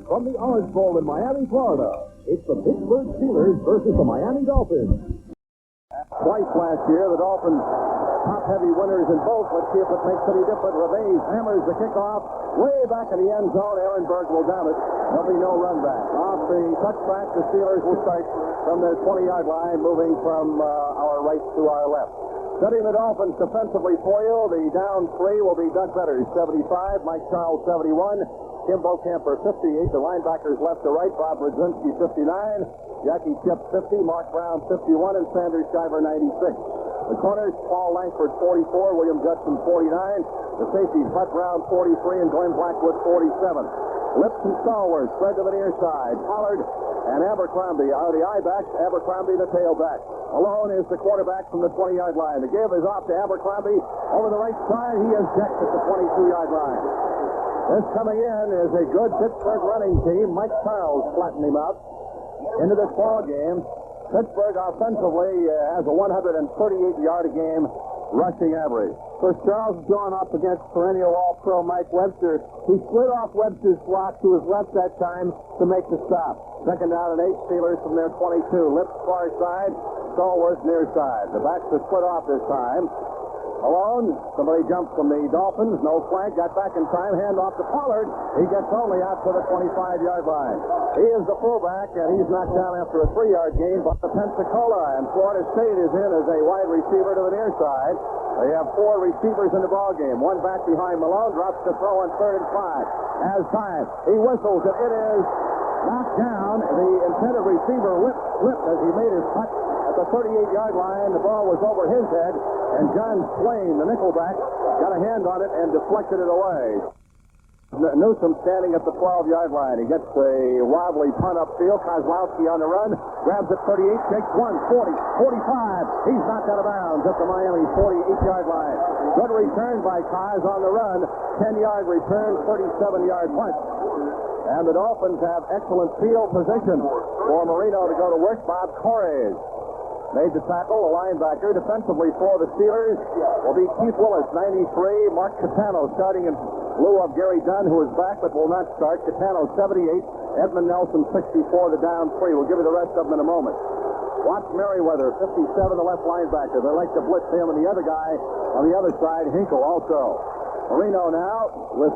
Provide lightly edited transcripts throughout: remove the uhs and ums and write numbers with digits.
from the Orange Bowl in Miami, Florida. It's the Pittsburgh Steelers versus the Miami Dolphins. Twice last year, the Dolphins top-heavy winners in both. Let's see if it makes any difference. Reves hammers the kickoff way back in the end zone. Ehrenberg will down it. There'll be no run back. Off the touchback, the Steelers will start from their 20-yard line, moving from our right to our left. Setting the Dolphins defensively for you, the down three will be Doug Vetters, 75, Mike Charles, 71, Kim Bokamper, 58, the linebackers left to right, Bob Radzinski, 59, Jackie Chip, 50, Mark Brown, 51, and Sanders Shiver, 96. The corners, Paul Langford, 44, William Judson, 49, the safeties, Bud Brown, 43, and Glenn Blackwood, 47. Lips and Stallworth spread to the near side. Pollard and Abercrombie are the I-backs. Abercrombie the tailback. Alone is the quarterback from the 20-yard line. The give is off to Abercrombie. Over the right side, he is checked at the 22-yard line. This coming in is a good Pittsburgh running team. Mike Charles flattened him out into this ball game. Pittsburgh offensively has a 138-yard a game rushing average. So Charles is going up against perennial All-Pro Mike Webster. He slid off Webster's block to his left that time to make the stop. Second down and 8, Steelers from their 22. Lips far side, Stallworth near side. The backs are split off this time. Alone, somebody jumped from the Dolphins. No flag, got back in time, hand off to Pollard. He gets only out to the 25-yard line. He is the fullback, and he's knocked down after a 3-yard gain by Pensacola, and Florida State is in as a wide receiver to the near side. They have 4 receivers in the ball game. One back behind Malone, drops to throw on 3rd and 5. Has time. He whistles, and it is knocked down. The intended receiver slipped as he made his cut at the 38-yard line. The ball was over his head, and John Swain, the nickelback, got a hand on it and deflected it away. Newsom standing at the 12-yard line. He gets a wobbly punt upfield. Kozlowski on the run. Grabs it 38, takes 1, 40, 45. He's knocked out of bounds at the Miami 48-yard line. Good return by Koz on the run. 10-yard return, 37-yard punt. And the Dolphins have excellent field position for Marino to go to work. Bob Corres made the tackle, the linebacker. Defensively for the Steelers will be Keith Willis, 93. Mark Catano starting in lieu of Gary Dunn, who is back but will not start. Catano, 78. Edmund Nelson, 64, the down 3. We'll give you the rest of them in a moment. Watch Merriweather, 57, the left linebacker. They like to blitz him, and the other guy on the other side, Hinkle, also. Marino now with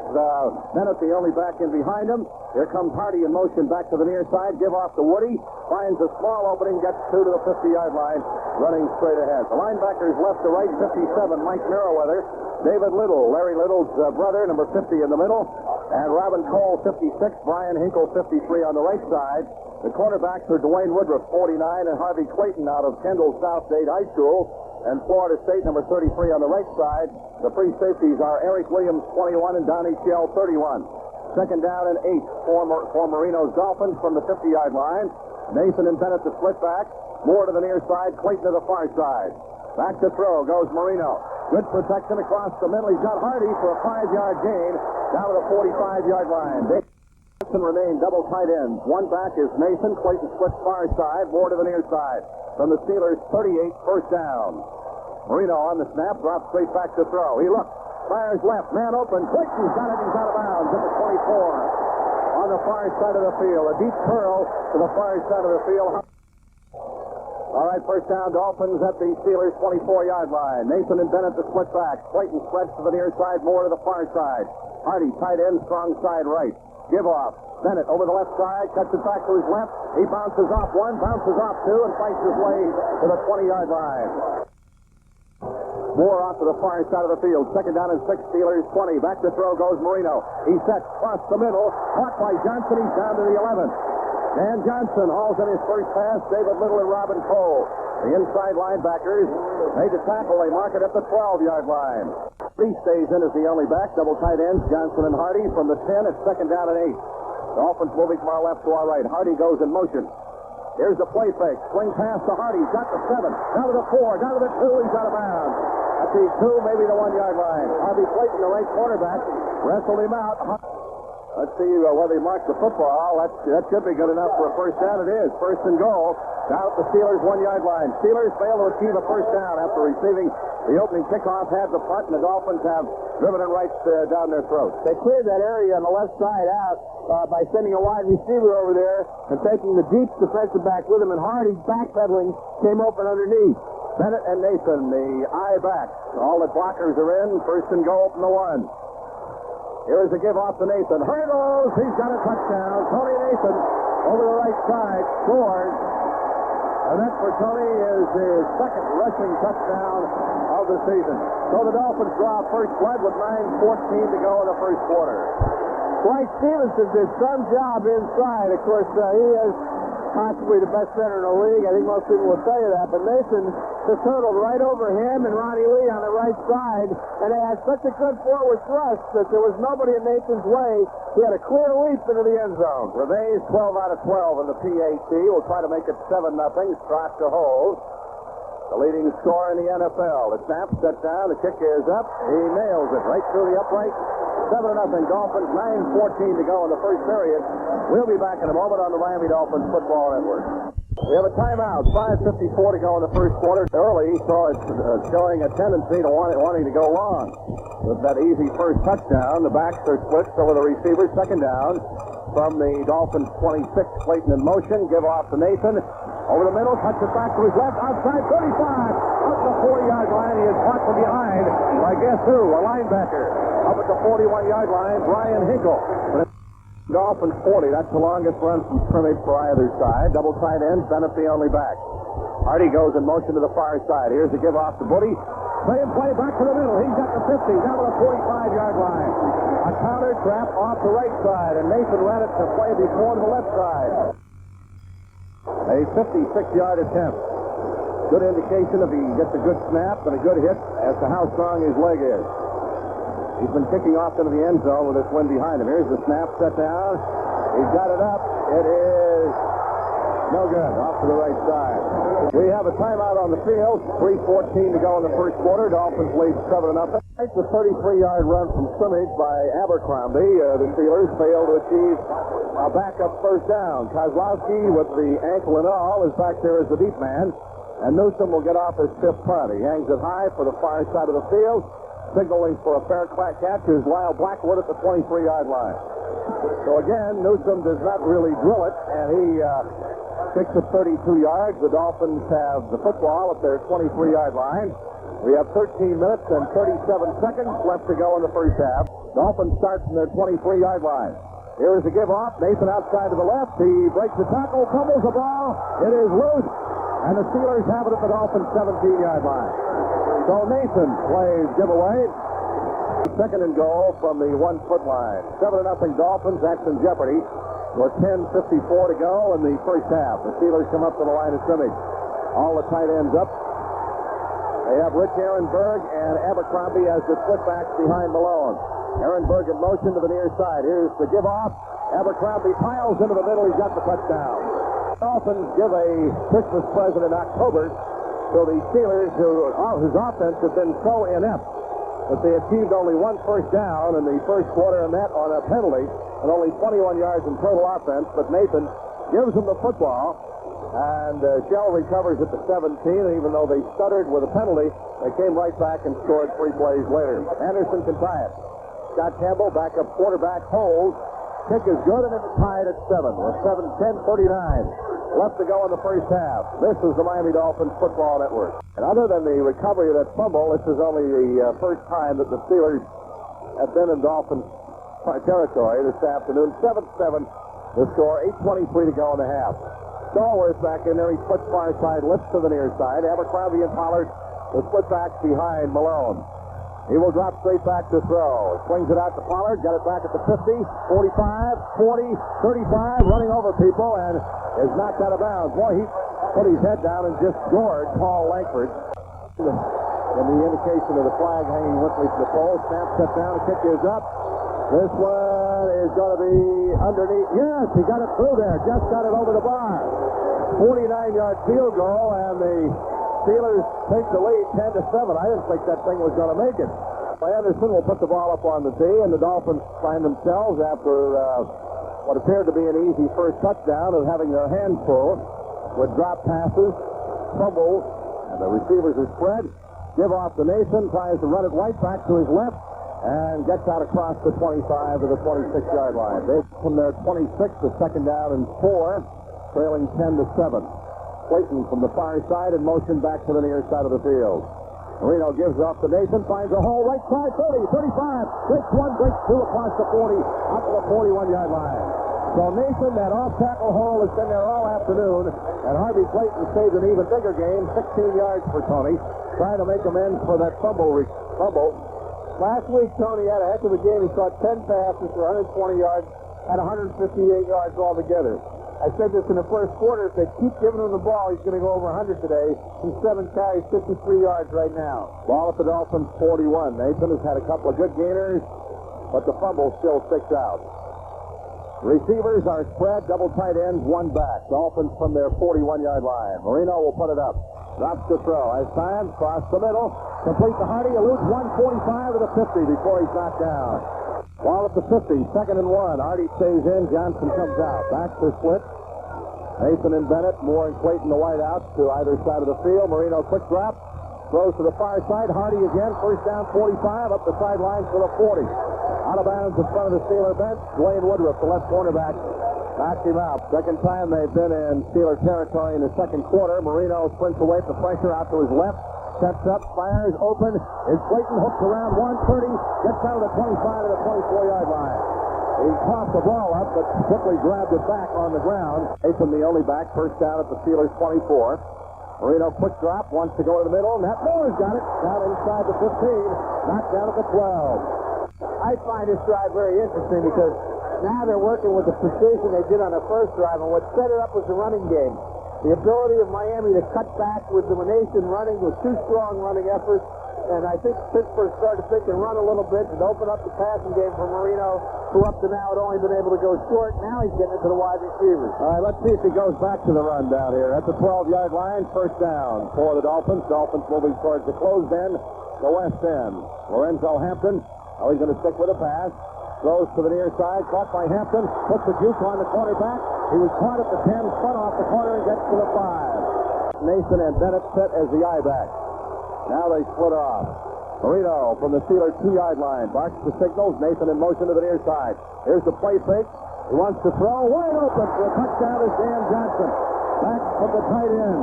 Bennett, the only back in behind him. Here comes Hardy in motion back to the near side. Give off to Woody. Finds a small opening, gets 2 to the 50-yard line, running straight ahead. The linebackers left to right, 57, Mike Merriweather. David Little, Larry Little's brother, number 50 in the middle. And Robin Cole, 56. Brian Hinkle, 53 on the right side. The cornerbacks are Dwayne Woodruff, 49, and Harvey Clayton out of Kendall Southgate High School. And Florida State, number 33 on the right side. The free safeties are Eric Williams, 21, and Donnie Shell, 31. Second down and 8 for Marino's Dolphins from the 50-yard line. Nathan and Bennett to split back. Moore to the near side, Clayton to the far side. Back to throw goes Marino. Good protection across the middle. He's got Hardy for a 5-yard gain down to the 45-yard line. Nathan remain double tight ends. One back is Nathan. Clayton splits far side. Moore to the near side. From the Steelers, 38, first down. Marino on the snap, drops straight back to throw. He looks, fires left, man open. Clayton's got it, he's out of bounds at the 24. On the far side of the field. A deep curl to the far side of the field. All right, first down, Dolphins at the Steelers' 24-yard line. Nathan and Bennett to split back. Clayton spreads to the near side, Moore to the far side. Hardy, tight end, strong side right. Give off. Bennett over the left side, cuts it back to his left. He bounces off 1, bounces off 2, and fights his way to the 20-yard line. Moore off to the far side of the field. Second down and 6, Steelers 20. Back to throw goes Marino. He's set across the middle. Caught by Johnson. He's down to the 11. Dan Johnson hauls in his first pass. David Little and Robin Cole. The inside linebackers made the tackle. They mark it at the 12-yard line. He stays in as the only back. Double tight ends, Johnson and Hardy from the 10. It's second down and 8. Dolphins moving from our left to our right. Hardy goes in motion. Here's the play fake. Swing pass to Hardy. Got the 7. Down to the 4. Down to the 2. He's out of bounds. At the 2, maybe the 1-yard line. Harvey Clayton, the right quarterback, wrestled him out. Let's see whether he marks the football. That should be good enough for a first down. It is. First and goal. Down at the Steelers' 1-yard line. Steelers fail to achieve a first down after receiving the opening kickoff, had the punt, and the Dolphins have driven it right down their throats. They cleared that area on the left side out by sending a wide receiver over there and taking the deep defensive back with him, and Hardy, backpedaling, came open underneath. Bennett and Nathan, the eye back. All the blockers are in. First and goal from the 1. Here is a give off to Nathan. Hurdles. He's got a touchdown. Tony Nathan over the right side scores. And that for Tony is his second rushing touchdown of the season. So the Dolphins draw first blood with 9:14 to go in the first quarter. Dwight Stevenson did some job inside. Of course, he is possibly the best center in the league. I think most people will tell you that. But Nathan just hurdled right over him and Ronnie Lee on the right side. And they had such a good forward thrust that there was nobody in Nathan's way. He had a clear leap into the end zone. Revay's 12 out of 12 in the PAT. Will try to make it 7-0. Strock to hold. The leading scorer in the NFL. The snap set down. The kick is up. He nails it right through the upright. 7-0 Dolphins. 9:14 to go in the first period. We'll be back in a moment on the Miami Dolphins Football Network. We have a timeout. 5:54 to go in the first quarter. Early, so it's showing a tendency to wanting to go long. With that easy first touchdown, the backs are split over the receivers. Second down from the Dolphins 26. Clayton in motion. Give off to Nathan. Over the middle, cuts it back to his left. Outside 35. Up the 40-yard line. He is caught from behind by guess who? A linebacker. Up at the 41-yard line, Brian Hinkle. Dolphins 40. That's the longest run from scrimmage for either side. Double tight ends. Bennett the only back. Hardy goes in motion to the far side. Here's a give off to Woody. Same play back to the middle. He's got the 50. Down to the 45-yard line. A counter trap off the right side, and Nathan ran it to play before to the left side. A 56-yard attempt. Good indication if he gets a good snap and a good hit as to how strong his leg is. He's been kicking off into the end zone with this wind behind him. Here's the snap set down. He's got it up. It is no good. Off to the right side. We have a timeout on the field. 3:14 to go in the first quarter. Dolphins lead 7-0. It's a 33-yard run from scrimmage by Abercrombie. The Steelers failed to achieve a backup first down. Kozlowski, with the ankle and all, is back there as the deep man. And Newsom will get off his fifth punt. He hangs it high for the far side of the field. Signaling for a fair catch is Lyle Blackwood at the 23-yard line. So again, Newsom does not really drill it, and he kicks it 32 yards. The Dolphins have the football at their 23-yard line. We have 13 minutes and 37 seconds left to go in the first half. Dolphins start from their 23-yard line. Here is the give-off. Nathan outside to the left. He breaks the tackle, fumbles the ball. It is loose, and the Steelers have it at the Dolphins' 17-yard line. So Nathan plays giveaway. Second and goal from the 1-foot line. 7-0 Dolphins. That's in jeopardy with 10:54 to go in the first half. The Steelers come up to the line of scrimmage. All the tight ends up. They have Rich Ehrenberg and Abercrombie as the split-backs behind Malone. Ehrenberg in motion to the near side. Here's the give-off. Abercrombie piles into the middle. He's got the touchdown. Dolphins give a Christmas present in October to the Steelers, whose offense has been so inept that they achieved only one first down in the first quarter, and that on a penalty, and only 21 yards in total offense. But Nathan gives them the football, and Shell recovers at the 17, and even though they stuttered with a penalty, they came right back and scored 3 plays later. Anderson can tie it. Scott Campbell, backup quarterback, holds. Kick is good, and it's tied at 7 with 7:10:39 left to go in the first half. This is the Miami Dolphins Football Network. And other than the recovery of that fumble, this is only the first time that the Steelers have been in Dolphins territory this afternoon. 7-7 the score, 8:23 to go in the half. Stallworth back in there. He splits far side, lifts to the near side. Abercrombie and Pollard, the split backs behind Malone. He will drop straight back to throw. Swings it out to Pollard. Got it back at the 50, 45, 40, 35, running over people, and is knocked out of bounds. Boy, he put his head down and just gored Paul Langford. And the indication of the flag hanging limply to the pole. Snap set down. The kick is up. This one is going to be underneath. Yes, he got it through there. Just got it over the bar. 49-yard field goal, and the Steelers take the lead 10-7. I didn't think that thing was going to make it. Anderson will put the ball up on the tee, and the Dolphins find themselves after what appeared to be an easy first touchdown of having their hands full with drop passes, fumbles, and the receivers are spread. Give off to Nason, tries to run it right back to his left, and gets out across the 25 to the 26-yard line. They from their 26 to second down and 4, trailing 10-7. Clayton from the far side in motion back to the near side of the field. Marino gives off to Nason, finds a hole right side, 30, 35, breaks 1, breaks 2 across the 40, out to the 41-yard line. So Nason, that off-tackle hole has been there all afternoon, and Harvey Clayton saved an even bigger game, 16 yards for Tony, trying to make amends for that fumble. Last week, Tony had a heck of a game. He caught 10 passes for 120 yards and 158 yards altogether. I said this in the first quarter. If they keep giving him the ball, he's going to go over 100 today. He's 7 carries, 53 yards right now. Ball at the Dolphins 41. Nathan has had a couple of good gainers, but the fumble still sticks out. Receivers are spread, double tight ends, one back. Dolphins from their 41-yard line. Marino will put it up. Drops the throw. Has time, cross the middle. Complete to Hardy. Eludes 145 to the 50 before he's knocked down. Ball at the 50, second and 1. Hardy stays in. Johnson comes out. Back to split. Mason and Bennett, Moore and Clayton, the wideouts to either side of the field. Marino quick drop. Throws to the far side. Hardy again. First down 45. Up the sideline to the 40. Out of bounds in front of the Steeler bench. Dwayne Woodruff, the left cornerback, knocked him out. Second time they've been in Steeler territory in the second quarter. Marino sprints away from pressure out to his left. Steps up, fires, open. Is Clayton hooked around 130. Gets out of the 25 to the 24-yard line. He tossed the ball up, but quickly grabbed it back on the ground. Mason, the only back, first down at the Steelers' 24. Marino quick drop, wants to go to the middle, and that Moore's got it. Down inside the 15, knocked down at the 12. I find this drive very interesting because now they're working with the precision they did on the first drive, and what set it up was the running game. The ability of Miami to cut back with the Nason running with two strong running efforts, and I think Pittsburgh started to think and run a little bit and open up the passing game for Marino, who up to now had only been able to go short. Now he's getting it to the wide receivers. All right, let's see if he goes back to the run down here. At the 12-yard line, first down for the Dolphins. Dolphins moving towards the closed end, the west end. Lorenzo Hampton, he's going to stick with a pass. Throws to the near side, caught by Hampton, puts the juke on the quarterback. He was caught at the 10, spun off the corner and gets to the 5. Nason and Bennett set as the I-back. Now they split off. Marino from the Steelers' 2-yard line barks the signals. Nason in motion to the near side. Here's the play fake. He wants to throw. Wide open for a touchdown is Dan Johnson. Back from the tight end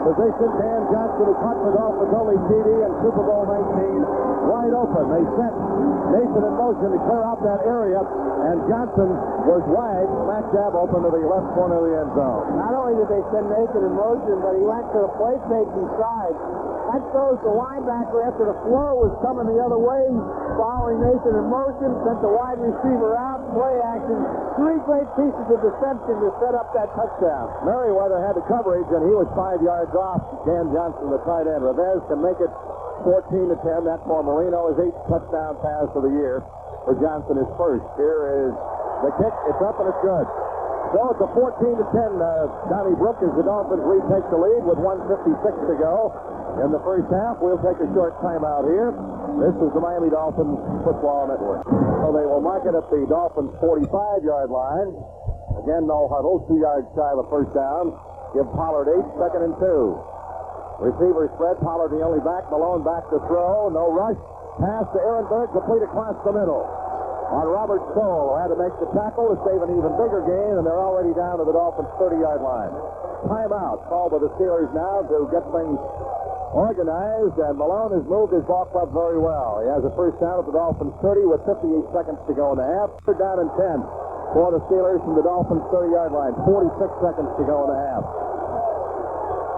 position. Dan Johnson, who caught the Dolphins' only TD in Super Bowl 19. Wide open. They sent Nason in motion to clear out that area, and Johnson was wide, smack dab open to the left corner of the end zone. Not only did they send Nason in motion, but he went to the play faking side. That throws the linebacker after the flow was coming the other way, following Nason in motion, sent the wide receiver out, play action. 3 great pieces of deception to set up that touchdown. Merriweather had the coverage, and he was 5 yards off. Dan Johnson, the tight end. Rivez can make it 14-10. That for Marino, his 8th touchdown pass of the year. For Johnson, his first. Here is the kick. It's up and it's good. So it's a 14-10 Donnybrook as the Dolphins retake the lead with 1:56 to go in the first half. We'll take a short timeout here. This is the Miami Dolphins Football Network. So they will mark it at the Dolphins' 45-yard line. Again, no huddle, 2 yards shy of the first down. Give Pollard 8, second and 2. Receiver spread, Pollard the only back, Malone back to throw, no rush. Pass to Ehrenberg, complete across the middle. On Robert Stoll, who had to make the tackle to save an even bigger gain, and they're already down to the Dolphins' 30-yard line. Timeout called by the Steelers now to get things organized, and Malone has moved his ball club very well. He has a first down at the Dolphins' 30 with 58 seconds to go in the half. Third down and 10 for the Steelers from the Dolphins' 30-yard line. 46 seconds to go in the half.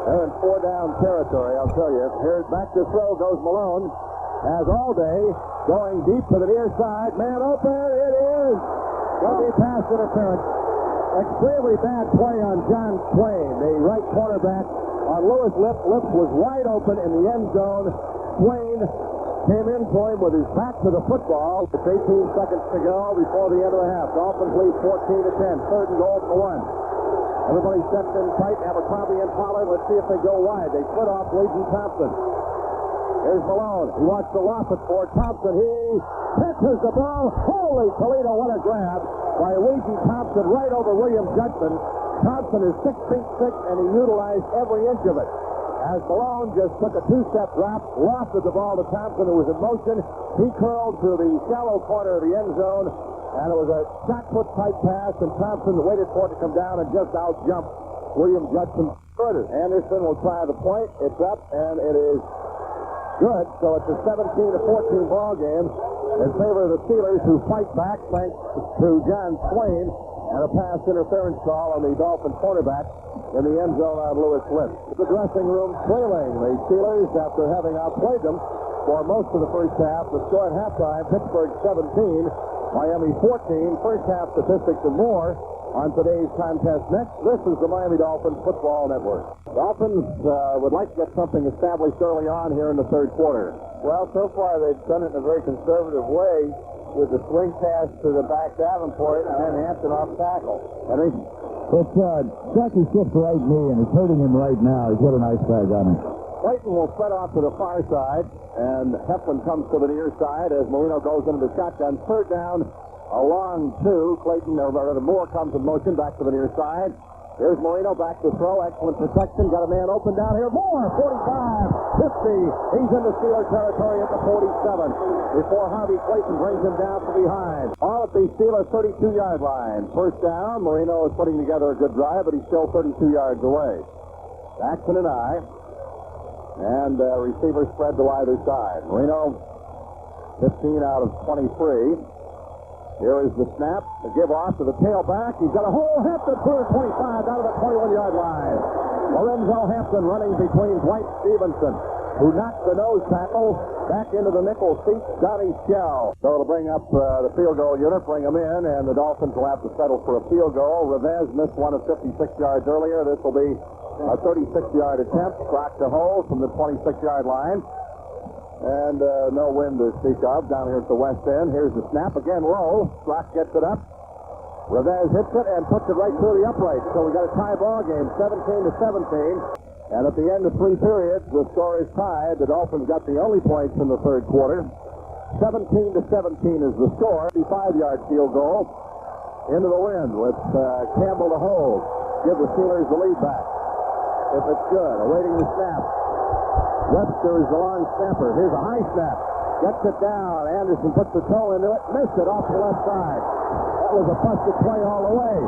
They're in 4-down territory, I'll tell you. Here, back to throw goes Malone. Has all day, going deep to the near side. Man open, it is. There'll be pass interference. Extremely bad play on John Swain, the right cornerback on Lewis Lipp. Lipp was wide open in the end zone. Swain came in for him with his back to the football. It's 18 seconds to go before the end of the half. Dolphins lead 14-10. Third and goal for 1. Everybody steps in tight. Abercrombie and Pollard. Let's see if they go wide. They split off Legion Thompson. Here's Malone. He wants to lob it for Thompson. He catches the ball. Holy Toledo, what a grab by Ouija Thompson right over William Judson. Thompson is 6 feet 6, and he utilized every inch of it. As Malone just took a 2-step drop, lofted the ball to Thompson, who was in motion. He curled to the shallow corner of the end zone, and it was a shot-put tight pass, and Thompson waited for it to come down and just out-jumped William Judson. Anderson will try the point. It's up, and it is good. So it's a 17-14 ball game in favor of the Steelers, who fight back thanks to John Swain and a pass interference call on the Dolphin quarterback in the end zone on Lewis Litt. The dressing room trailing the Steelers after having outplayed them for most of the first half. The score at halftime, Pittsburgh 17, Miami 14. First half statistics and more on today's contest next. This is the Miami Dolphins Football Network. Dolphins would like to get something established early on here in the third quarter. Well, so far they've done it in a very conservative way with the swing pass to the back Davenport and then Hampton off tackle. Henry? It's Chuck is hit right knee, and it's hurting him right now. He's got a nice bag on him. Clayton will spread off to the far side, and Heflin comes to the near side as Marino goes into the shotgun. Third down, a long two. Clayton, or rather Moore, comes in motion back to the near side. Here's Marino back to throw. Excellent protection. Got a man open down here. Moore, 45, 50. He's into Steeler territory at the 47 before Harvey Clayton brings him down from behind. All at the Steeler 32-yard line. First down. Marino is putting together a good drive, but he's still 32 yards away. Jackson and I. And receiver spread to either side. Marino, 15 out of 23. Here is the snap, the give off to the tailback. He's got a hole. Hampton through 25 down to the 21-yard line. Lorenzo Hampton running between Dwight Stevenson, who knocked the nose tackle back into the nickel seat, Donnie Shell. So to bring up the field goal unit, bring them in, and the Dolphins will have to settle for a field goal. Revez missed one of 56 yards earlier. This will be a 36-yard attempt. Clock to hold from the 26-yard line. And no wind to speak of down here at the west end. Here's the snap. Again, low. Rock gets it up. Revez hits it and puts it right through the upright. So we got a tie ball game, 17-17. And at the end of 3 periods, the score is tied. The Dolphins got the only points in the third quarter. 17-17 is the score. 55-yard field goal into the wind with Campbell to hold. Give the Steelers the lead back. If it's good. Awaiting the snap. Webster is the long snapper. Here's a high snap. Gets it down. Anderson puts the toe into it. Missed it off the left side. That was a busted play all the way.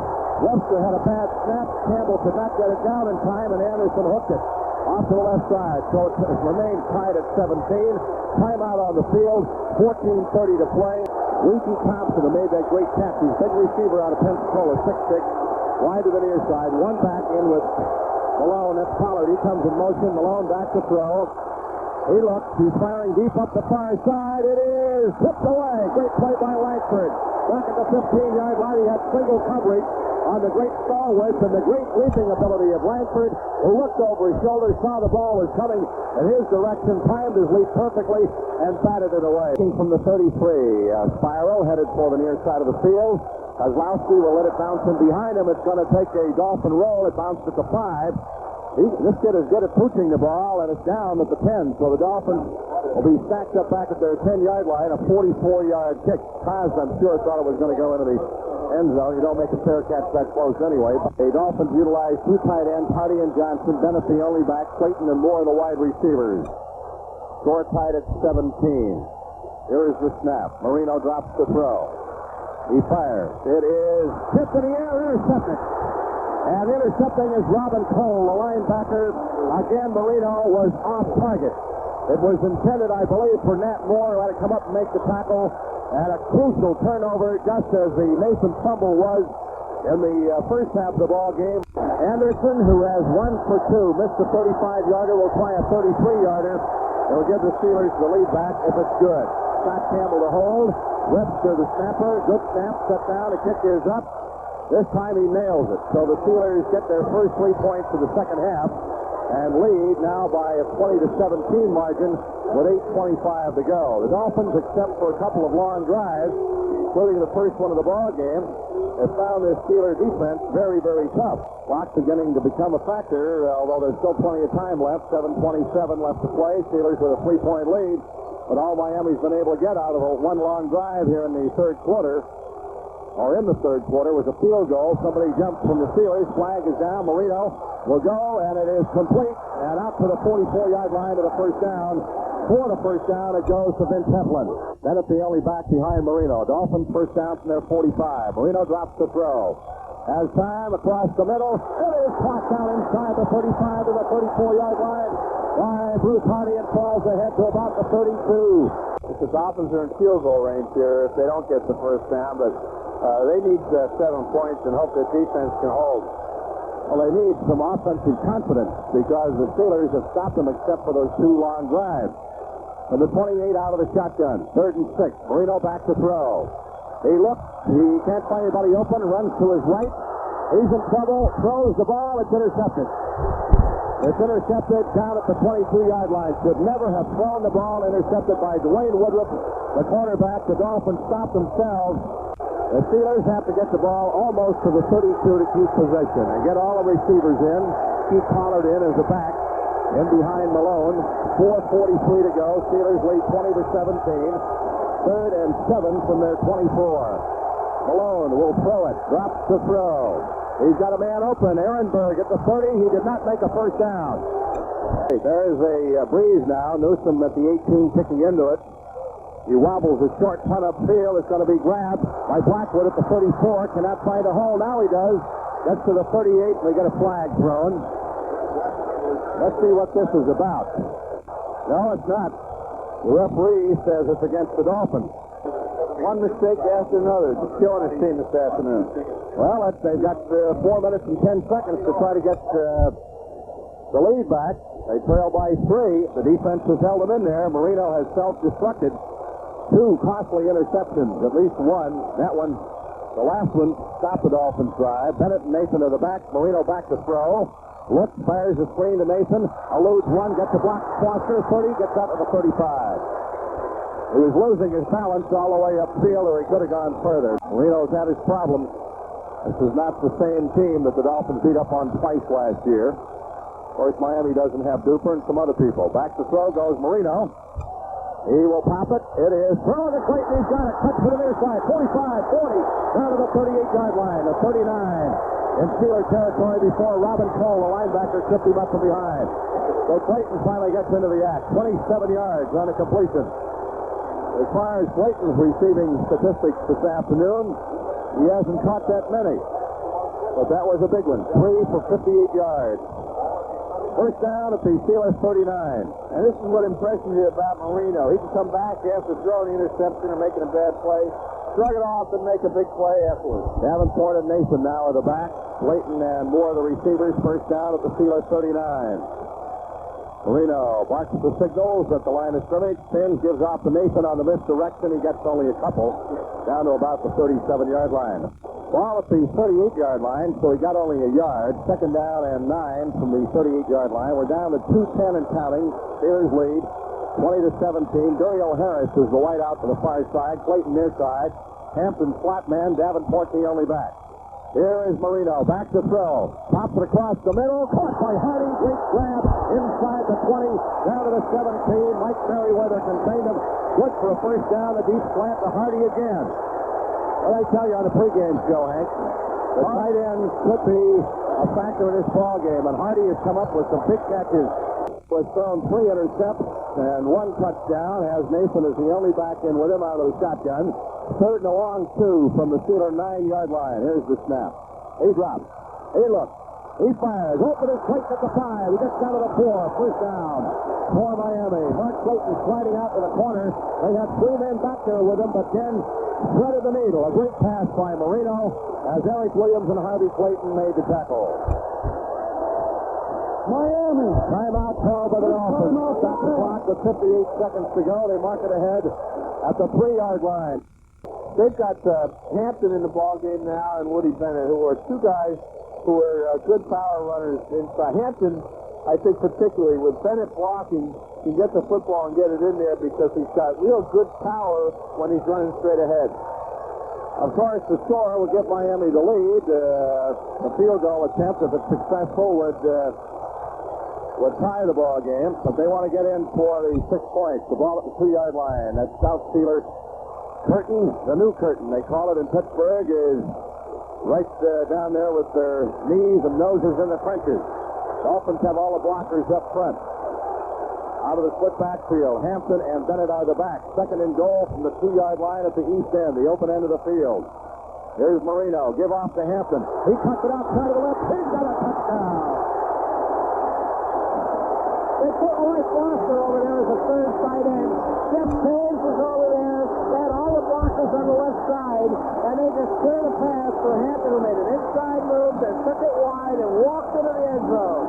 Webster had a bad snap. Campbell could not get it down in time, and Anderson hooked it off to the left side. So it remains tied at 17. Timeout on the field. 14:30 to play. Ouija Thompson, who made that great catch. He's a big receiver out of Pensacola, 6'6", wide to the near side. One back in with Malone. That's Pollard. He comes in motion. Malone back to throw. He looks. He's firing deep up the far side. It is tipped away. Great play by Langford. Back at the 15-yard line. He had single coverage on the great stalwart and the great leaping ability of Langford, who looked over his shoulder, saw the ball was coming in his direction, timed his leap perfectly, and batted it away. From the 33, Spyro headed for the near side of the field. Kozlowski will let it bounce in behind him. It's going to take a Dolphin roll. It bounced at the 5. This kid is good at pooching the ball, and it's down at the 10. So the Dolphins will be stacked up back at their 10-yard line. A 44-yard kick. Kaz, I'm sure, thought it was going to go into the end zone. You don't make a fair catch that close anyway. The Dolphins utilize 2 tight ends, Hardy and Johnson. Bennett the only back. Clayton and Moore the wide receivers. Score tied at 17. Here is the snap. Marino drops the throw. He fires. It is tipped in the air, intercepted. And intercepting is Robin Cole, the linebacker. Again, Marino was off target. It was intended, I believe, for Nat Moore, who had to come up and make the tackle. And a crucial turnover, just as the Nathan fumble was in the first half of the ball game. Anderson, who has 1 for 2, missed the 35-yarder, will try a 33-yarder. It'll give the Steelers the lead back if it's good. Scott Campbell to hold. Webster the snapper. Good snap. Set down. The kick is up. This time he nails it. So the Steelers get their first 3 points for the second half and lead now by a 20-17 margin with 8:25 to go. The Dolphins, except for a couple of long drives, including the first one of the ball game, have found this Steeler defense very, very tough. Clock beginning to become a factor, although there's still plenty of time left. 7:27 left to play. Steelers with a 3-point lead. But all Miami's been able to get out of a one long drive here in the third quarter, or in the third quarter, was a field goal. Somebody jumped from the Steelers. Flag is down. Marino will go, and it is complete. And out to the 44-yard line to the first down. For the first down, it goes to Vince Heflin. Then it's the only back behind Marino. Dolphins first down from their 45. Marino drops the throw. Has time across the middle. It is caught down inside the 35 to the 34-yard line by Bruce Hardy and falls ahead to about the 32. The Dolphins are in field goal range here if they don't get the first down, but they need 7 points and hope that defense can hold. Well, they need some offensive confidence because the Steelers have stopped them except for those 2 long drives. And the 28 out of the shotgun. 3rd and 6. Marino back to throw. He looks. He can't find anybody open. Runs to his right. He's in trouble. Throws the ball. It's intercepted. It's intercepted down at the 22-yard line. Should never have thrown the ball. Intercepted by Dwayne Woodruff, the quarterback. The Dolphins stop themselves. The Steelers have to get the ball almost to the 32 to keep possession and get all the receivers in. Keep Pollard in as a back. In behind Malone. 4:43 to go. Steelers lead 20-17. 3rd and 7 from their 24. Malone will throw it. Drops the throw. He's got a man open. Ehrenberg at the 30. He did not make a first down. There is a breeze now. Newsom at the 18 kicking into it. He wobbles a short punt upfield. It's going to be grabbed by Blackwood at the 34. Cannot find a hole. Now he does. Gets to the 38 and they get a flag thrown. Let's see what this is about. No, it's not. The referee says it's against the Dolphins. One mistake after another. Just killing his team this afternoon. Well, they've got 4 minutes and 10 seconds to try to get the lead back. They trail by 3. The defense has held them in there. Marino has self-destructed. 2 costly interceptions, at least one. That one, the last one, stopped the Dolphins' drive. Bennett and Nathan are the back. Marino back to throw. Looks, fires a screen to Nathan. Eludes one, gets a block. Foster, 30, gets out to the 35. He was losing his balance all the way upfield, or he could have gone further. Marino's had his problems. This is not the same team that the Dolphins beat up on twice last year. Of course, Miami doesn't have Duper and some other people. Back to throw goes Marino. He will pop it. It is thrown to Clayton. He's got it. Touch to the near side. 45, 40. Down to the 38-yard line. The 39 in Steeler territory before Robin Cole, the linebacker, tripped him up from behind. So Clayton finally gets into the act. 27 yards on a completion. As far as Clayton's receiving statistics this afternoon, he hasn't caught that many. But that was a big one. 3 for 58 yards. First down at the Steelers 39. And this is what impresses me about Marino. He can come back after throwing the interception or making a bad play, shrug it off and make a big play afterwards. Davenport and Nathan now are the back. Clayton and more of the receivers. First down at the Steelers 39. Marino barks the signals at the line of scrimmage. Spins, gives off to Nathan on the misdirection. He gets only a couple. Down to about the 37-yard line. Ball at the 38-yard line, so he got only a yard. 2nd down and 9 from the 38-yard line. We're down to 2:10 and counting. Steelers lead 20-17. Duriel Harris is the wide out to the far side. Clayton near side. Hampton flat man. Davenport the only back. Here is Marino, back to throw. Pops it across the middle. Caught by Hardy. Great grab inside the 20. Down to the 17. Mike Merriweather contained him. Good for a first down. A deep slant to Hardy again. Well, I tell you on the pregame show, Hank, the tight end could be a factor in this ball game. And Hardy has come up with some big catches. Was thrown 3 intercepts and 1 touchdown. Has Nathan as the only back in with him out of the shotgun. 3rd and a long 2 from the Steeler 9-yard line. Here's the snap. He drops. He looks. He fires. Open his Clayton at the 5. He gets down to the 4. First down for Miami. Mark Clayton sliding out to the corner. They have 3 men back there with him, but Ken threaded the needle. A great pass by Marino as Eric Williams and Harvey Clayton made the tackle. Miami. Timeout called by the Dolphins. Stop the clock with 58 seconds to go. They mark it ahead at the 3-yard line. They've got Hampton in the ball game now and Woody Bennett, who are 2 guys who are good power runners inside. Hampton, I think particularly with Bennett blocking, can get the football and get it in there because he's got real good power when he's running straight ahead. Of course, the score would give Miami the lead. The field goal attempt, if it's successful, would tie the ball game. But they want to get in for the 6 points. The ball at the 2-yard line. That South Steelers curtain, the new curtain, they call it in Pittsburgh, is right down there with their knees and noses in the trenches. Dolphins have all the blockers up front. Out of the split backfield, Hampton and Bennett out of the back. Second and goal from the 2-yard line at the east end, the open end of the field. Here's Marino. Give off to Hampton. He cuts it outside of the left. He's got a touchdown. They put Royce Foster over there as a third tight end. Jeff Page was over there. They had all the blockers on the left side, and they just cleared a pass for Hampton, who made an inside move, then took it wide and walked into the end zone.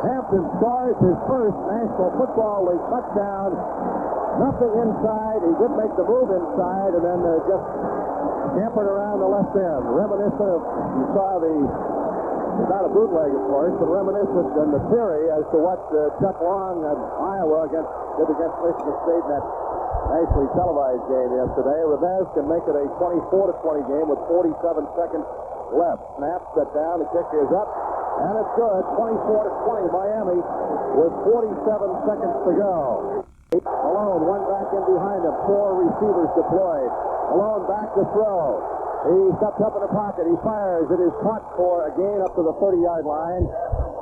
Hampton scores his first National Football League touchdown. Nothing inside. He did make the move inside, and then just scampered around the left end. Reminiscent of, you saw it's not a bootleg, of course, but reminiscent in the theory as to what Chuck Long at Iowa did against Michigan State in that nationally televised game yesterday. Rivez can make it a 24-20 game with 47 seconds left. Snap, set down, the kick is up, and it's good. 24-20 Miami with 47 seconds to go. Malone, one back in behind him, 4 receivers deployed. Malone back to throw. He steps up in the pocket. He fires. It is caught for a gain up to the 30-yard line.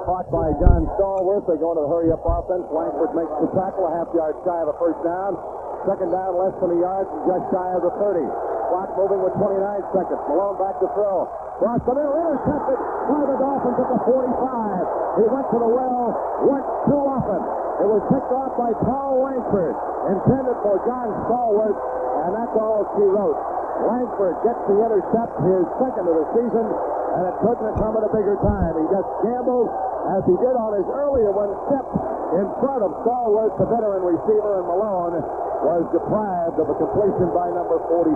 Caught by John Stallworth. They go into the hurry-up offense. Langford makes the tackle, a half-yard shy of a first down. Second down, less than a yard, just shy of the 30. Clock moving with 29 seconds. Malone back to throw. Cross the middle, intercepted by the Dolphins at the 45. He went to the well, went too often. It was picked off by Paul Langford, intended for John Stallworth, and that's all she wrote. Langford gets the intercept, his second of the season, and it couldn't come at a bigger time. He just gambled, as he did on his earlier one, stepped in front of Stallworth, the veteran receiver, and Malone was deprived of a completion by number 44.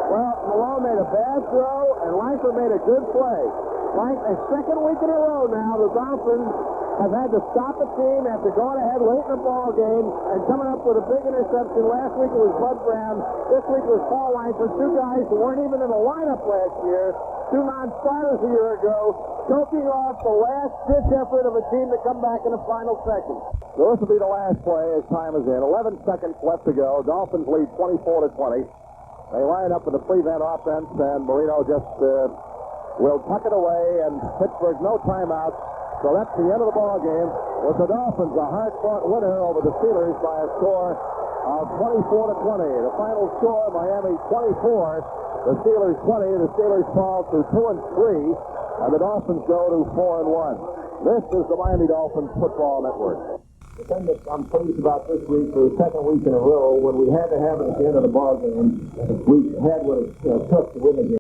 Well, Malone made a bad throw, and Langford made a good play. Like a second week in a row now, the Dolphins have had to stop the team after going ahead late in the ball game and coming up with a big interception. Last week it was Bud Brown. This week it was Paul Langford. 2 guys who weren't even in the lineup last year. 2 non-starters a year ago, choking off the last-ditch effort of a team to come back in the final seconds. So this will be the last play as time is in. 11 seconds left to go. Dolphins lead 24-20. They line up with the prevent offense, and Marino just will tuck it away, and Pittsburgh no timeouts. So that's the end of the ball game with the Dolphins a hard-fought winner over the Steelers by a score of 24-20. The final score: Miami 24, the Steelers 20. The Steelers fall to 2-3, and the Dolphins go to 4-1. This is the Miami Dolphins Football Network. The thing that I'm pleased about this week, for the second week in a row, when we had to have it at the end of the ball game, we had what it took to win the game.